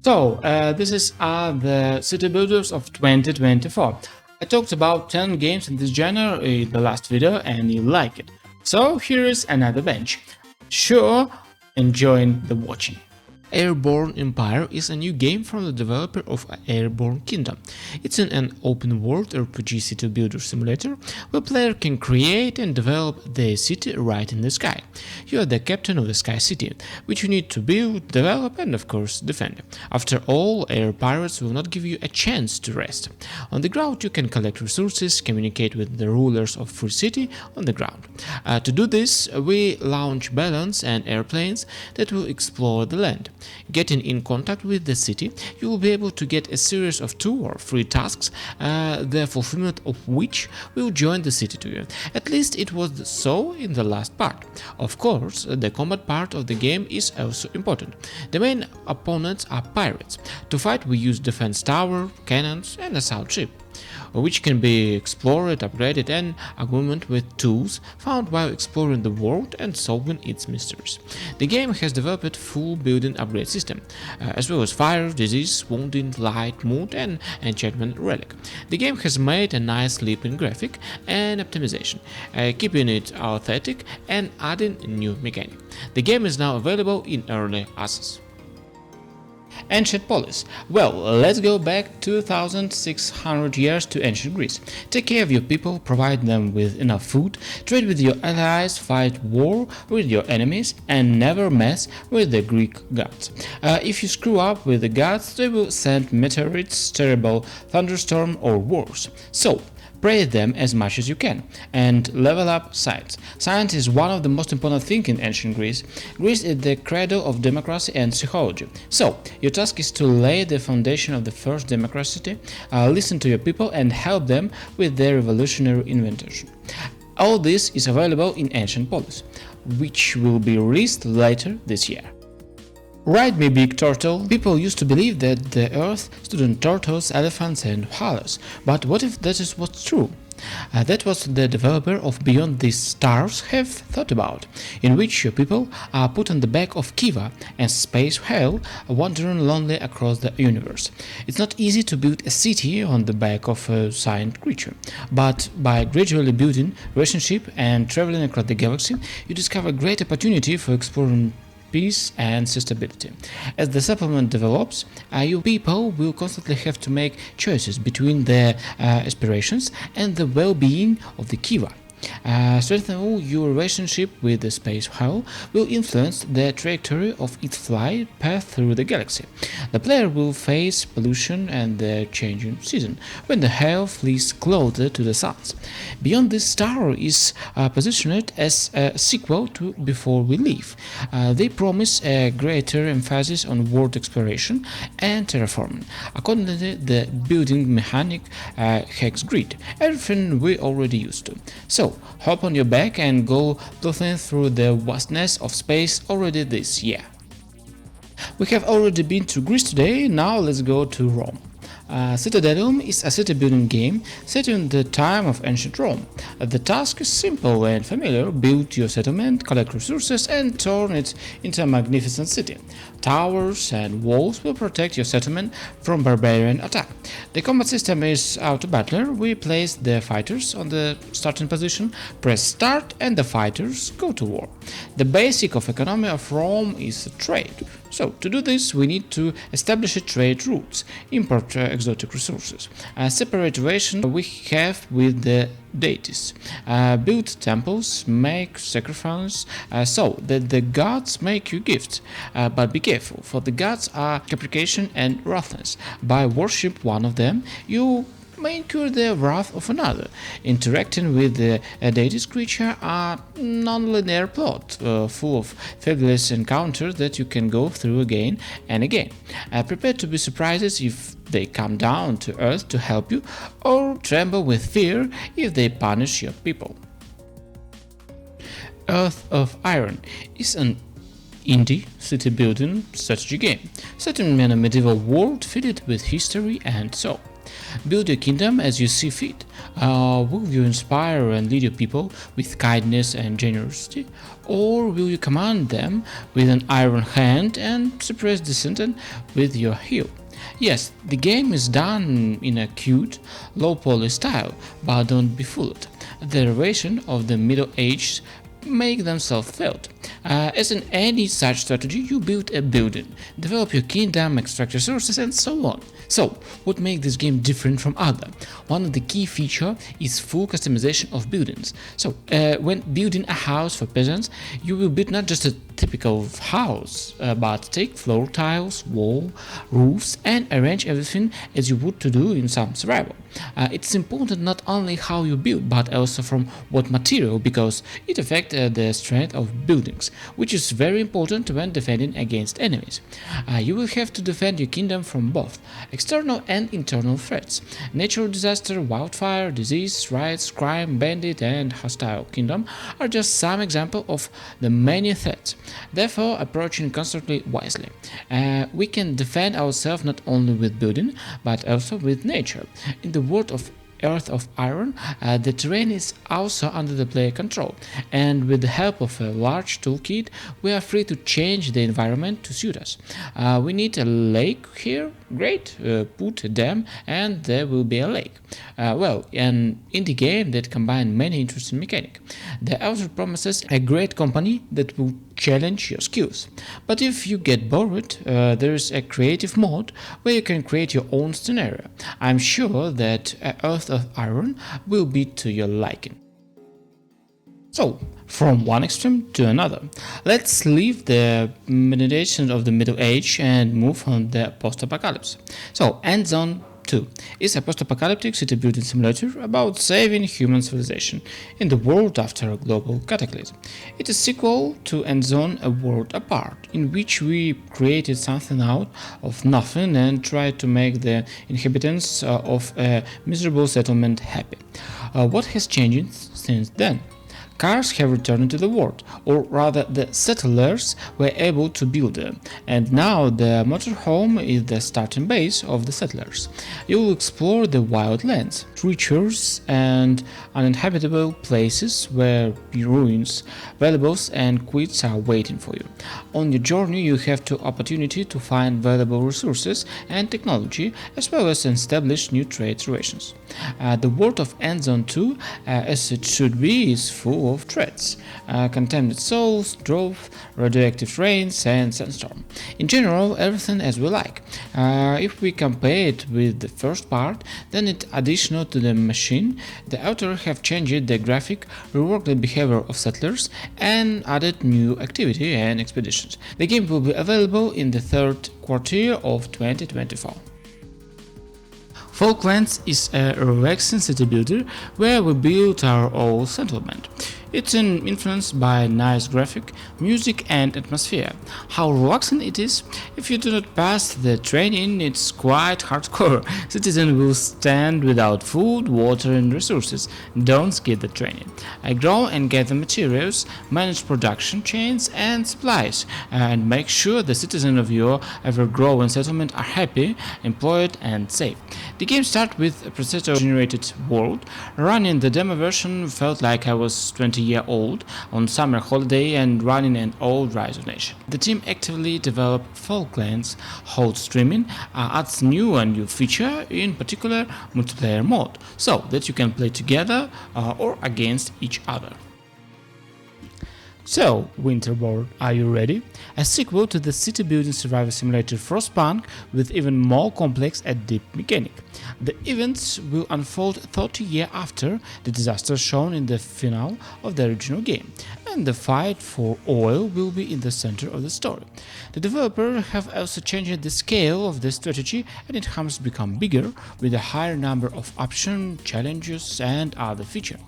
This is the city builders of 2024. I talked about 10 games in this genre in the last video and you like it. So here is another bench. Sure, enjoying the watching. Airborne Empire is a new game from the developer of Airborne Kingdom. It's an open-world RPG city builder simulator where player can create and develop their city right in the sky. You are the captain of the Sky City, which you need to build, develop and of course defend. After all, air pirates will not give you a chance to rest. On the ground you can collect resources, communicate with the rulers of Free City on the ground. To do this, we launch balloons and airplanes that will explore the land. Getting in contact with the city, you will be able to get a series of 2 or 3 tasks, the fulfillment of which will join the city to you. At least it was so in the last part. Of course, the combat part of the game is also important. The main opponents are pirates. To fight we use defense tower, cannons and assault ship, which can be explored, upgraded and augmented with tools found while exploring the world and solving its mysteries. The game has developed full building upgrade system, as well as fire, disease, wounding, light, mood and enchantment relic. The game has made a nice leap in graphic and optimization, keeping it aesthetic and adding new mechanic. The game is now available in early access. Ancient Polis. Well, let's go back 2600 years to ancient Greece. Take care of your people, provide them with enough food, trade with your allies, fight war with your enemies, and never mess with the Greek gods. If you screw up with the gods, they will send meteorites, terrible thunderstorm, or worse. So, praise them as much as you can, and level up science. Science is one of the most important things in ancient Greece. Greece is the cradle of democracy and psychology. So, your task is to lay the foundation of the first democracy, listen to your people and help them with their revolutionary invention. All this is available in Ancient Polis, which will be released later this year. Ride me, big turtle. People used to believe that the earth stood on turtles, elephants and koalas, but what if that is what's true? That was the developer of Beyond the Stars have thought about, in which your people are put on the back of Kiva and space hell, wandering lonely across the universe. It's not easy to build a city on the back of a giant creature, but by gradually building relationship and traveling across the galaxy, you discover great opportunity for exploring peace and sustainability. As the supplement develops, you people will constantly have to make choices between their aspirations and the well-being of the Kiva. Strengthening your relationship with the space hull will influence the trajectory of its flight path through the galaxy. The player will face pollution and the changing season, when the hull flees closer to the suns. Beyond this star is positioned as a sequel to Before We Leave. They promise a greater emphasis on world exploration and terraforming. Accordingly, the building mechanic hex grid, everything we already used to. So, hop on your back and go plowing through the vastness of space already this year. We have already been to Greece today, now let's go to Rome. Citadelum is a city building game set in the time of ancient Rome. The task is simple and familiar: build your settlement, collect resources and turn it into a magnificent city. Towers and walls will protect your settlement from barbarian attack. The combat system is auto-battler. We place the fighters on the starting position, press start and the fighters go to war. The basic of economy of Rome is trade. So, to do this, we need to establish trade routes, import exotic resources, separate relation we have with the deities, build temples, make sacrifices, so that the gods make you gifts. But be careful, for the gods are capricious and ruthless. By worship one of them, you may incur the wrath of another. Interacting with the deity's creature are non-linear plot, full of fabulous encounters that you can go through again and again. Prepare to be surprised if they come down to earth to help you, or tremble with fear if they punish your people. Earth of Iron is an indie city-building strategy game set in a medieval world filled with history and soul. Build your kingdom as you see fit. Will you inspire and lead your people with kindness and generosity, or will you command them with an iron hand and suppress dissent with your heel? Yes, the game is done in a cute, low-poly style, but don't be fooled. The derivation of the Middle Ages make themselves felt. As in any such strategy, you build a building, develop your kingdom, extract resources, and so on. So, what makes this game different from other? One of the key features is full customization of buildings. So, when building a house for peasants, you will build not just a typical house, but take floor tiles, wall, roofs, and arrange everything as you would to do in some survival. It's important not only how you build, but also from what material, because it affects the strength of buildings, which is very important when defending against enemies. You will have to defend your kingdom from both external and internal threats. Natural disaster, wildfire, disease, riots, crime, bandit, and hostile kingdom are just some examples of the many threats. Therefore, approaching constantly wisely. We can defend ourselves not only with building, but also with nature. In the world of Earth of Iron, the terrain is also under the player control, and with the help of a large toolkit, we are free to change the environment to suit us. We need a lake here? Great, put a dam and there will be a lake. Well, an indie game that combines many interesting mechanics. The author promises a great company that will challenge your skills. But if you get bored, there is a creative mode where you can create your own scenario. I'm sure that Earth of Iron will be to your liking. So, from one extreme to another, let's leave the meditation of the Middle Age and move on the post-apocalypse. So, Endzone 2 is a post-apocalyptic city building simulator about saving human civilization in the world after a global cataclysm. It is a sequel to Endzone: A World Apart, in which we created something out of nothing and tried to make the inhabitants of a miserable settlement happy. What has changed since then? Cars have returned to the world, or rather the settlers were able to build them, and now the motorhome is the starting base of the settlers. You will explore the wild lands, treacherous and uninhabitable places where ruins, valuables and quests are waiting for you. On your journey you have the opportunity to find valuable resources and technology, as well as establish new trade relations. The world of Endzone 2, as it should be, is full of threats: contaminated souls, drought, radioactive rains, and sandstorm. In general, everything as we like. If we compare it with the first part, then it's additional to the machine. The author have changed the graphic, reworked the behavior of settlers, and added new activity and expeditions. The game will be available in the third quarter of 2024. Folklands is a relaxing city builder where we build our own settlement. It's influenced by nice graphic, music and atmosphere. How relaxing it is? If you do not pass the training, it's quite hardcore. Citizens will stand without food, water and resources. Don't skip the training. I grow and gather materials, manage production chains and supplies, and make sure the citizens of your ever-growing settlement are happy, employed and safe. The game starts with a procedure-generated world. Running the demo version felt like I was 20-year-old on summer holiday and running an old Rise of Nation. The team actively developed Folklands, holds streaming, adds new feature, in particular multiplayer mode, so that you can play together or against each other. So, Winterborn, are you ready? A sequel to the city building survival simulator Frostpunk with even more complex and deep mechanic. The events will unfold 30 years after the disaster shown in the finale of the original game, and the fight for oil will be in the center of the story. The developers have also changed the scale of the strategy, and it has become bigger with a higher number of options, challenges and other features.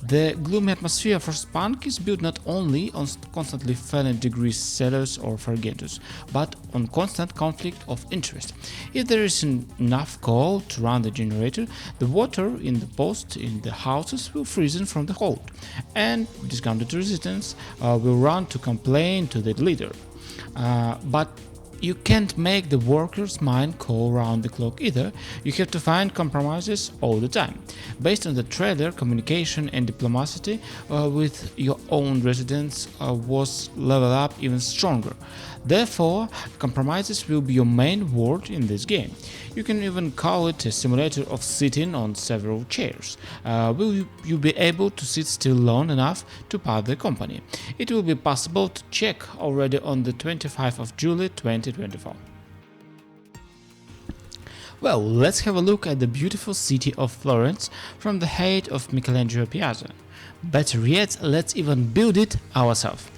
The gloomy atmosphere of Frostpunk is built not only on constantly failing degree sellers or forgetters, but on constant conflict of interest. If there isn't enough coal to run the generator, the water in the post in the houses will freeze from the cold, and discounted resistance will run to complain to the leader. But you can't make the workers' mind go round the clock either. You have to find compromises all the time. Based on the trailer, communication and diplomacy with your own residents was leveled up even stronger. Therefore, compromises will be your main word in this game. You can even call it a simulator of sitting on several chairs. Will you be able to sit still long enough to pass the company? It will be possible to check already on the 25th of July 2024. Well, let's have a look at the beautiful city of Florence from the height of Michelangelo Piazza. Better yet, let's even build it ourselves.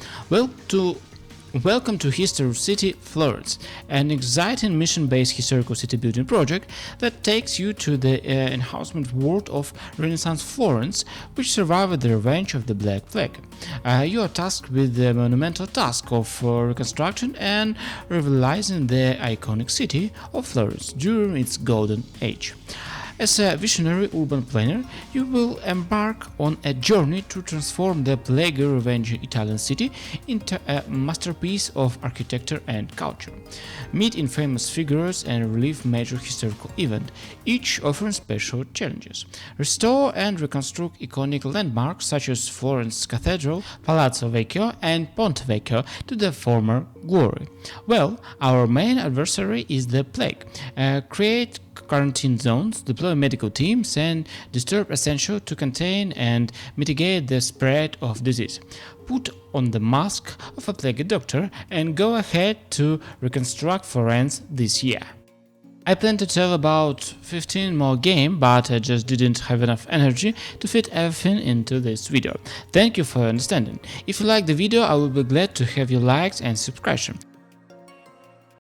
Welcome to HistoriCity Florence, an exciting mission-based historical city building project that takes you to the enhancement world of Renaissance Florence, which survived the revenge of the Black Flag. You are tasked with the monumental task of reconstruction and revitalizing the iconic city of Florence during its golden age. As a visionary urban planner, you will embark on a journey to transform the plague-revenging Italian city into a masterpiece of architecture and culture. Meet infamous figures and relive major historical events, each offering special challenges. Restore and reconstruct iconic landmarks such as Florence Cathedral, Palazzo Vecchio, and Ponte Vecchio to their former glory. Well, our main adversary is the plague. Create quarantine zones, deploy medical teams, and disturb essential to contain and mitigate the spread of disease. Put on the mask of a plague doctor and go ahead to reconstruct Florence this year. I plan to tell about 15 more games, but I just didn't have enough energy to fit everything into this video. Thank you for your understanding. If you like the video, I will be glad to have your likes and subscription.